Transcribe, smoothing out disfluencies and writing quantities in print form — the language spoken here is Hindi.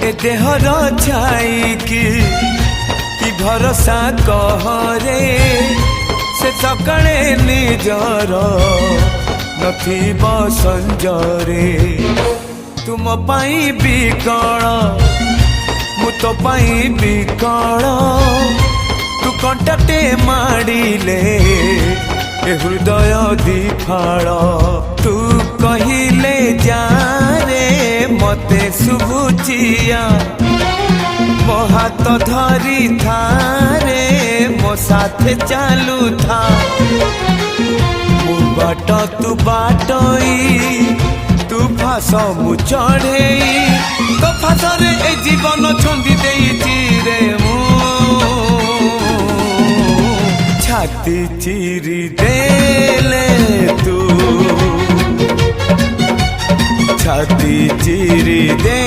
ए देहर छाई कि भरोसा कहरे से सकाळे निजर नथिब संजरे तुम पाई बिकल मु तो पाई बिकल तू कंटाटे माड़िले ए हृदय दिफाल तू कहिले जारे मते शुभुचिया मो हाथ धरी थारे मो साथे चालू था मु बाट तू बाटई तू फास मु चढ़ई तो फासरे ए जीवन छंदी देइछि रे मु छाती चिरी देले तू छाती चिरी दे।